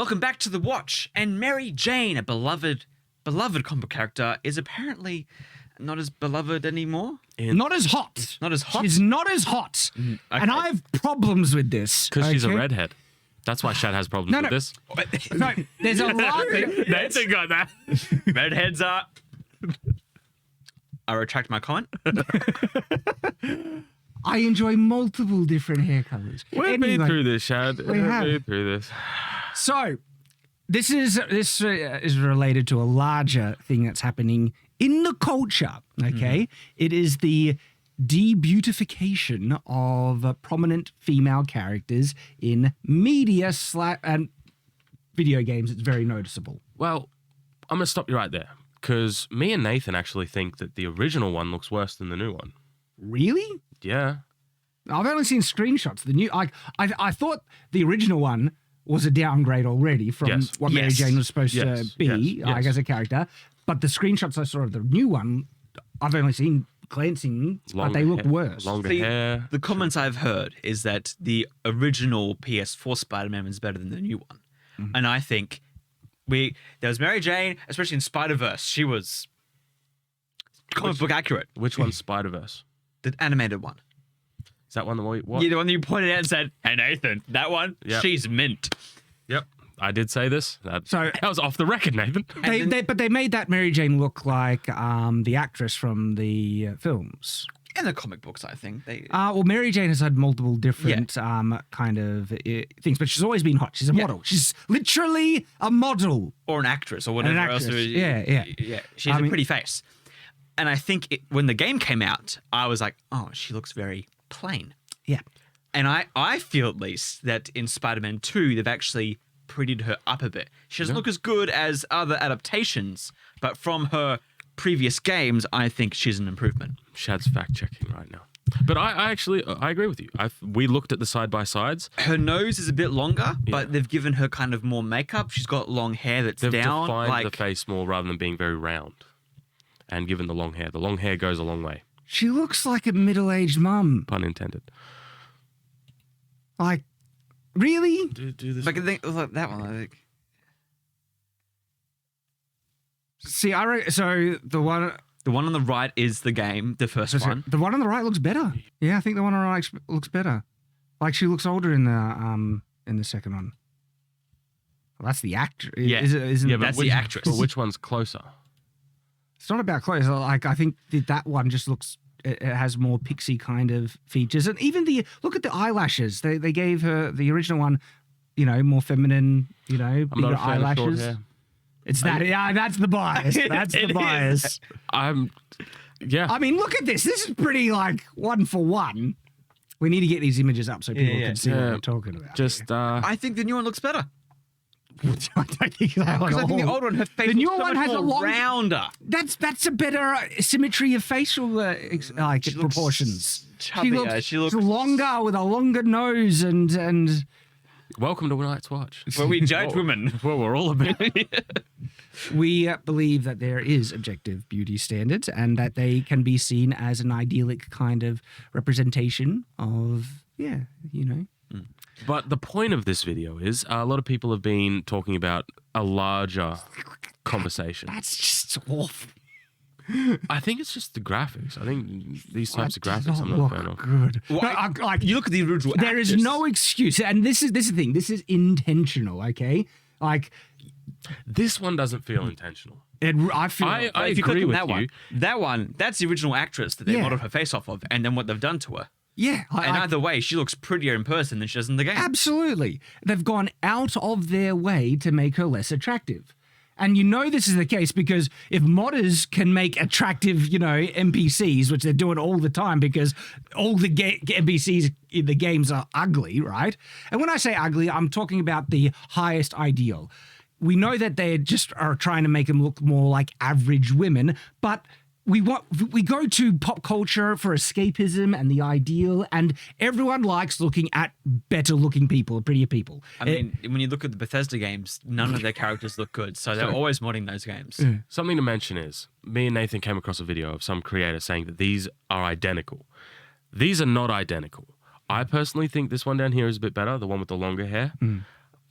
Welcome back to The Watch. And Mary Jane, a beloved comic book character, is apparently not as beloved anymore. Not as hot. Not as hot? She's not as hot. Okay. And I have problems with this. Because she's a redhead. That's why Shad has problems with this. No, there's a lot. Nathan got that. Redheads are... I retract my comment. I enjoy multiple different hair colors. We've been through this, Shad. We've been through this. So, this is related to a larger thing that's happening in the culture, okay? It is the debeautification of prominent female characters in media and video games. It's very noticeable. Well, I'm going to stop you right there. Because me and Nathan actually think that the original one looks worse than the new one. Really? Yeah. I've only seen screenshots. The new, I thought the original one was a downgrade already from what Mary Jane was supposed to be, like as a character. But the screenshots I saw of the new one, I've only seen glancing, but they look worse. Longer hair. The comments I've heard is that the original PS4 Spider-Man is better than the new one. And I think there was Mary Jane, especially in Spider-Verse. She was comic book accurate. Which one's Spider-Verse? The animated one. Is that one the one? What? Yeah, the one that you pointed out and said, "Hey Nathan, that one, she's mint." Yep, I did say this. That was off the record, Nathan. But they made that Mary Jane look like the actress from the films. In the comic books, I think they. Well, Mary Jane has had multiple different kind of things, but she's always been hot. She's a model. She's literally a model, or an actress, or whatever else. Yeah. She has a pretty face, and I think when the game came out, I was like, "Oh, she looks very plain." Yeah, and I feel at least that in Spider-Man 2, they've actually prettied her up a bit. She doesn't look as good as other adaptations, but from her previous games, I think she's an improvement. Shad's fact-checking right now. But I actually agree with you. We looked at the side-by-sides. Her nose is a bit longer, but they've given her kind of more makeup. She's got long hair that's down. They've defined the face more rather than being very round. And given the long hair. The long hair goes a long way. She looks like a middle-aged mum. Pun intended. Like, really? Do this. Like that one, I think. See, so the one on the right is the game, the first one. The one on the right looks better. Yeah, I think the one on the right looks better. Like she looks older in the second one. Well, that's the actor. Yeah, that's the actress. But which one's closer? It's not about close. Like I think that one just looks. It has more pixie kind of features, and even look at the eyelashes. They gave her the original one, more feminine. Bigger eyelashes. It's that. Yeah, that's the bias. That's the bias. Yeah. I mean, look at this. This is pretty like one for one. We need to get these images up so people can see what we're talking about. I think the new one looks better. I don't think I think the old one, her face, the new one has a rounder. That's a better symmetry of facial proportions. Chubbier. She looks longer with a longer nose and. Welcome to Night's Watch. Where we judge women. Well, we're all about it. We believe that there is objective beauty standards and that they can be seen as an idyllic kind of representation of, But the point of this video is a lot of people have been talking about a larger conversation. That's just awful. I think it's just the graphics. I think these types of graphics I'm not a fan of. Good. Well, you look at the original. There is no excuse, and this is the thing. This is intentional, okay? Like this one doesn't feel intentional. I feel. I agree with you. That one, that's the original actress that they modeled her face off of, and then what they've done to her. Yeah. And either way, she looks prettier in person than she does in the game. Absolutely. They've gone out of their way to make her less attractive. And this is the case because if modders can make attractive, NPCs, which they're doing all the time because all the NPCs in the games are ugly, right? And when I say ugly, I'm talking about the highest ideal. We know that they just are trying to make them look more like average women, but we go to pop culture for escapism and the ideal, and everyone likes looking at better looking people, prettier people. I mean, when you look at the Bethesda games, none of their characters look good, so they're always modding those games. Something to mention is, me and Nathan came across a video of some creator saying that these are identical. These are not identical. I personally think this one down here is a bit better, the one with the longer hair.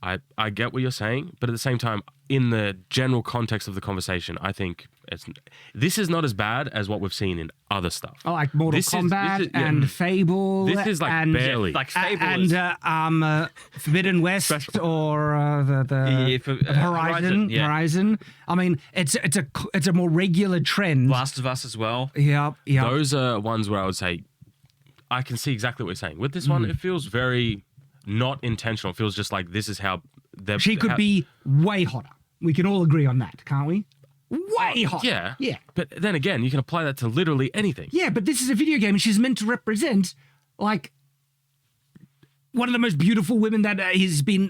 I get what you're saying, but at the same time, in the general context of the conversation, I think this is not as bad as what we've seen in other stuff. Oh, like Mortal Kombat and Fable. This is like and, barely. Like Fable and Forbidden West or Horizon. Yeah. Horizon. I mean, it's a more regular trend. Last of Us as well. Yeah. Those are ones where I would say I can see exactly what you're saying. With this one, it feels very not intentional. It feels just like this is how She could be way hotter. We can all agree on that, can't we? Way hotter. Yeah. Yeah. But then again, you can apply that to literally anything. Yeah, but this is a video game and she's meant to represent like one of the most beautiful women that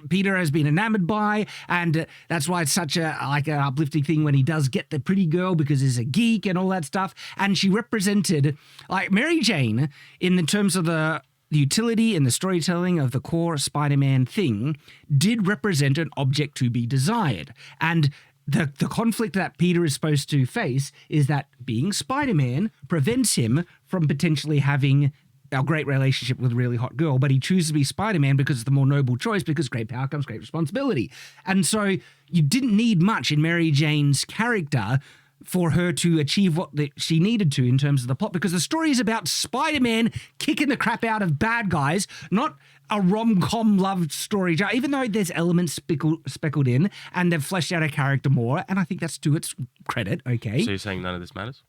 Peter has been enamored by, and that's why it's such a an uplifting thing when he does get the pretty girl because he's a geek and all that stuff. And she represented like Mary Jane in the terms of the utility and the storytelling of the core Spider-Man thing did represent an object to be desired. And the conflict that Peter is supposed to face is that being Spider-Man prevents him from potentially having a great relationship with a really hot girl, but he chooses to be Spider-Man because it's the more noble choice, because great power comes great responsibility. And so you didn't need much in Mary Jane's character for her to achieve what she needed to in terms of the plot, because the story is about Spider-Man kicking the crap out of bad guys, not a rom-com love story, even though there's elements speckled in and they've fleshed out a character more, and I think that's to its credit, okay? So you're saying none of this matters?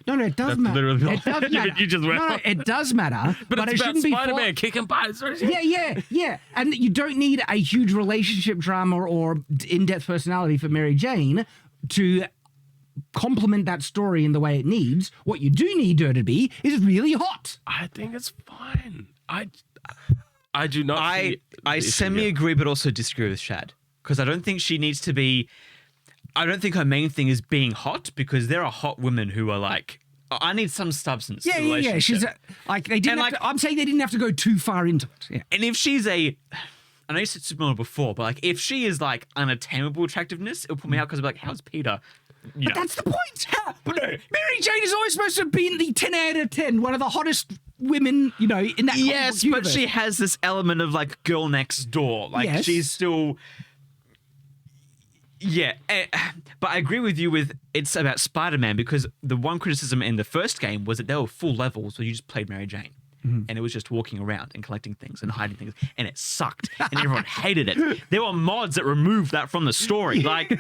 No, it does matter. Literally it does matter. You just went no, it does matter. but it it's about shouldn't be Spider-Man kicking butts. Yeah. And you don't need a huge relationship drama or in-depth personality for Mary Jane to complement that story in the way it needs. What you do need her to be is really hot. I think it's fine. I do not. I semi-agree, but also disagree with Shad, because I don't think she needs to be. I don't think her main thing is being hot, because there are hot women who are like, I need some substance. Yeah. She's like they didn't. I'm saying they didn't have to go too far into it. Yeah. And if she's I know you said supermodel before, but like if she is like unattainable attractiveness, it'll put me out because I'm like, how's Peter? But that's the point. But no, Mary Jane is always supposed to be in the 10 out of 10, one of the hottest women, in that yes, universe. but she has this element of like girl next door. Like she's still. Yeah, but I agree with you with it's about Spider-Man, because the one criticism in the first game was that they were full levels, so you just played Mary Jane. And it was just walking around and collecting things and hiding things, and it sucked, and everyone hated it. There were mods that removed that from the story. Like,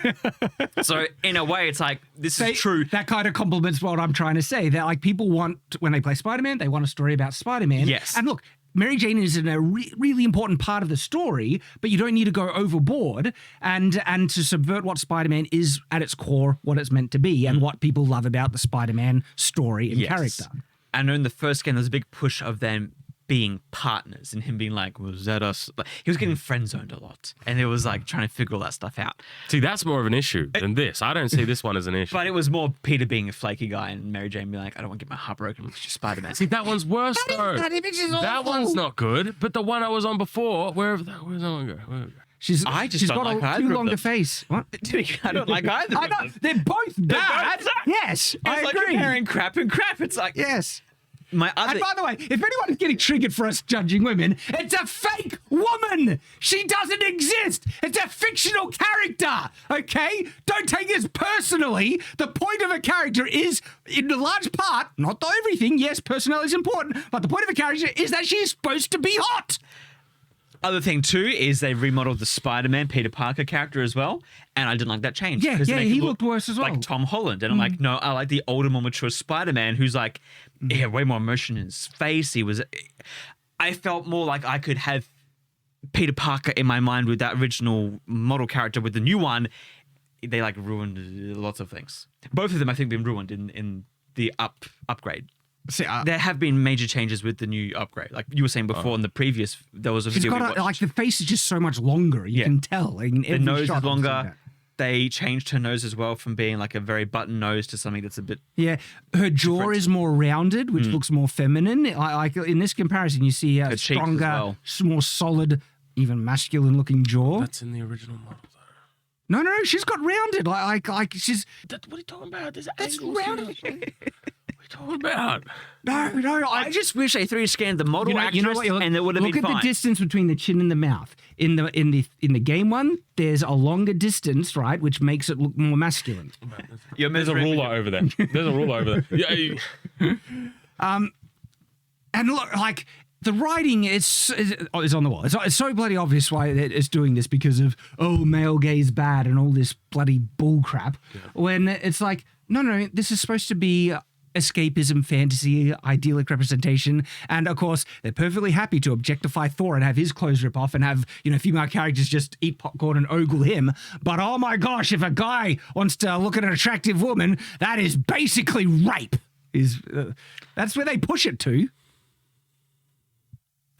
so in a way, it's like, this is true. That kind of complements what I'm trying to say. That like people want, when they play Spider-Man, they want a story about Spider-Man. Yes. And look, Mary Jane is in a really important part of the story, but you don't need to go overboard and to subvert what Spider-Man is at its core, what it's meant to be, and what people love about the Spider-Man story and character. I know in the first game, there was a big push of them being partners and him being like, was that us? Like, he was getting friend-zoned a lot, and it was like trying to figure all that stuff out. See, that's more of an issue than this. I don't see this one as an issue. But it was more Peter being a flaky guy and Mary Jane being like, I don't want to get my heart broken because she's Spider-Man. See, that one's worse, though. That one's not good, but the one I was on before, where's that one go? She's don't got like a either too of long them. to face. What? I don't like either of them. They're both bad. Yes, It's I like agree. comparing crap and crap. It's like, Yes. my other. And by the way, if anyone is getting triggered for us judging women, it's a fake woman. She doesn't exist. It's a fictional character. Okay? Don't take this personally. The point of a character is, in a large part, not everything. Yes, personality is important, but the point of a character is that she is supposed to be hot. Other thing too is they remodeled the Spider-Man Peter Parker character as well, and I didn't like that change. Yeah, 'cause they make he him looked worse as well. like Tom Holland, and I'm like, no, I like the older, more mature Spider-Man who's like, he had way more emotion in his face. I felt more like I could have Peter Parker in my mind with that original model character. With the new one, they like ruined lots of things. Both of them, I think, been ruined in the upgrade. See, There have been major changes with the new upgrade. Like you were saying before in the previous, there was a she's video. got like the face is just so much longer. You can tell. In The every nose shot is I'm seeing longer. that. They changed her nose as well from being like a very button nose to something that's a bit. Yeah, her jaw is more rounded, which looks more feminine. Like in this comparison, you see a Her cheeks as stronger, well. more solid, even masculine-looking jaw. That's in the original model, though. No, she's got rounded. Like she's What are you talking about? There's that's angles rounded. here. What are you talking about? No. I just wish they 3D scanned the model You know what? and it would have been Look fine. at the distance between the chin and the mouth. In the game one, there's a longer distance, right, which makes it look more masculine. There's a ruler over there. There's a ruler over there. Yeah. And look, like the writing is on the wall. It's so bloody obvious why it's doing this because of male gaze bad and all this bloody bull crap. Yeah. When it's like no, this is supposed to be escapism, fantasy, idyllic representation, and of course they're perfectly happy to objectify Thor and have his clothes rip off and have female characters just eat popcorn and ogle him. But oh my gosh, if a guy wants to look at an attractive woman, that is basically rape. That's where they push it to.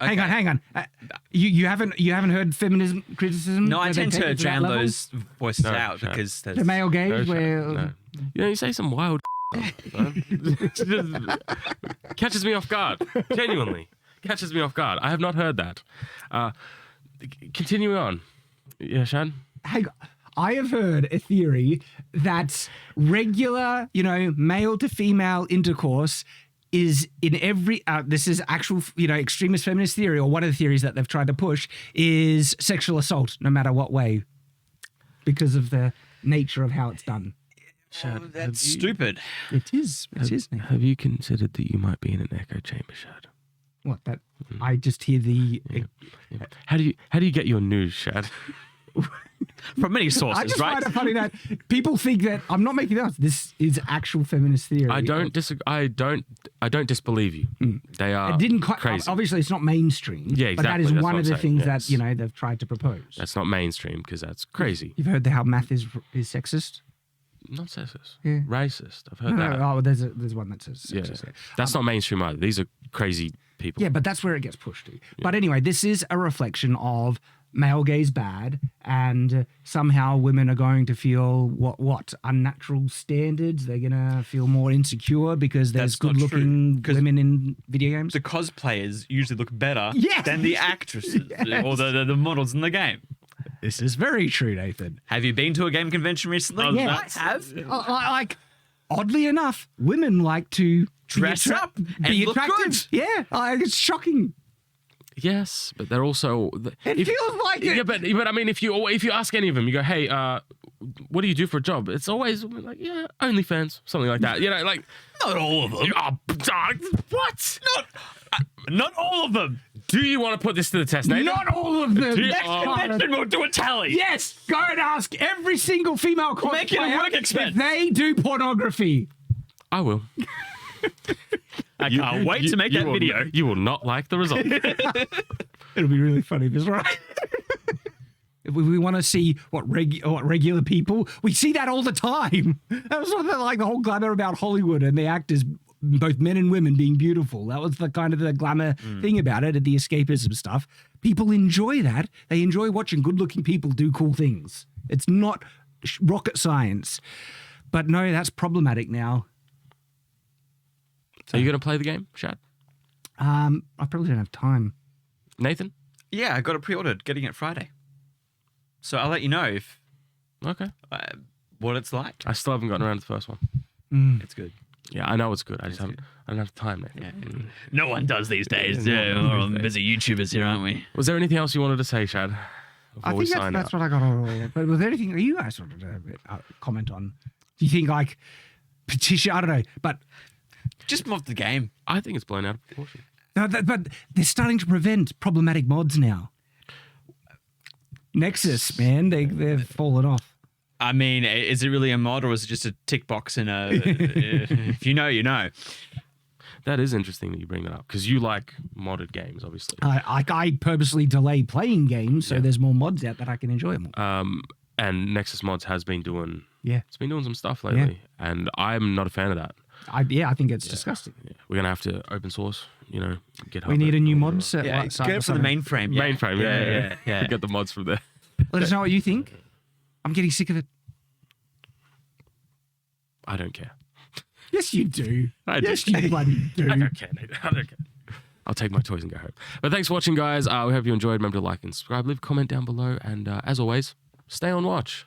Okay. Hang on. You haven't heard feminism criticism? No, I tend to drown level? those voices out because there's The male gaze where You say some wild catches me off guard. Genuinely catches me off guard. I have not heard that. Continuing on. Yeah, Shad? Hang on. I have heard a theory that regular, male to female intercourse is in every, this is actual, extremist feminist theory, or one of the theories that they've tried to push is sexual assault, no matter what way, because of the nature of how it's done. Shad, that's stupid. It is. Have you considered that you might be in an echo chamber, Shad? What, that I just hear the... Yeah. How do you get your news, Shad? From many sources, I just right? find it funny that people think that I'm not making it up. This is actual feminist theory. I don't disbelieve you. They are It didn't quite, crazy. Obviously, it's not mainstream. Yeah, exactly. But that is That's one what of I'm the saying. things Yes. that they've tried to propose. That's not mainstream because that's crazy. You've heard how math is sexist. Not sexist. Yeah. Racist. I've heard that. Oh, there's one that says sexist. Yeah. That's not mainstream either. These are crazy people. Yeah, but that's where it gets pushed to. But anyway, this is a reflection of male gaze bad, and somehow women are going to feel what unnatural standards. They're gonna feel more insecure because there's That's not good-looking true, women in video games. The cosplayers usually look better Yes. than the actresses or the models in the game. This is very true, Nathan. Have you been to a game convention recently? Yes. I have. Like, oddly enough, women like to Dress up and be look attractive. good. Yeah, it's shocking. Yes, but they're also. It feels like it. Yeah, but I mean, if you ask any of them, you go, "Hey, what do you do for a job?" It's always like, "Yeah, OnlyFans," something like that. Like Not all of them. What? Not all of them. Do you want to put this to the test, Nathan? Not all of them. Next Convention will do a tally. Yes, go and ask every single female Make it a cosplayer work expense. if they do pornography. I will. I can't wait to make that video. You will not like the result. It'll be really funny if it's right. If we want to see what regular people, we see that all the time. That was sort of like the whole glamour about Hollywood and the actors, both men and women, being beautiful. That was the kind of the glamour thing about it, and the escapism stuff. People enjoy that. They enjoy watching good-looking people do cool things. It's not rocket science. But no, that's problematic now. Are you going to play the game, Shad? I probably don't have time. Nathan? Yeah, I got it pre-ordered. Getting it Friday. So I'll let you know if Okay. what it's like. I still haven't gotten around to the first one. It's good. Yeah, I know it's good. I don't have time, Nathan. Yeah. No one does these days. Yeah, we're all busy YouTubers here, aren't we? Was there anything else you wanted to say, Shad? I think that's what I got. But was there anything you guys wanted to comment on? Do you think like petition? I don't know, but Just mod the game. I think it's blown out of proportion. no, but they're starting to prevent problematic mods now. Nexus, man, they've fallen off. I mean, is it really a mod or is it just a tick box in a? If you know, you know. That is interesting that you bring that up because you like modded games, obviously. I purposely delay playing games so there's more mods out that I can enjoy more. And Nexus Mods has been doing It's been doing some stuff lately, and I'm not a fan of that. I think it's disgusting. Yeah. We're gonna have to open source, GitHub. We need a new mod set. Yeah, site get or it for the something. mainframe. Mainframe, yeah. Get the mods from there. Let us know what you think. I'm getting sick of it. I don't care. Yes, you do. I do. Yes, you bloody do. I don't care, Nathan. I don't care. I'll take my toys and go home. But thanks for watching, guys. We hope you enjoyed. Remember to like and subscribe. Leave a comment down below. And as always, stay on watch.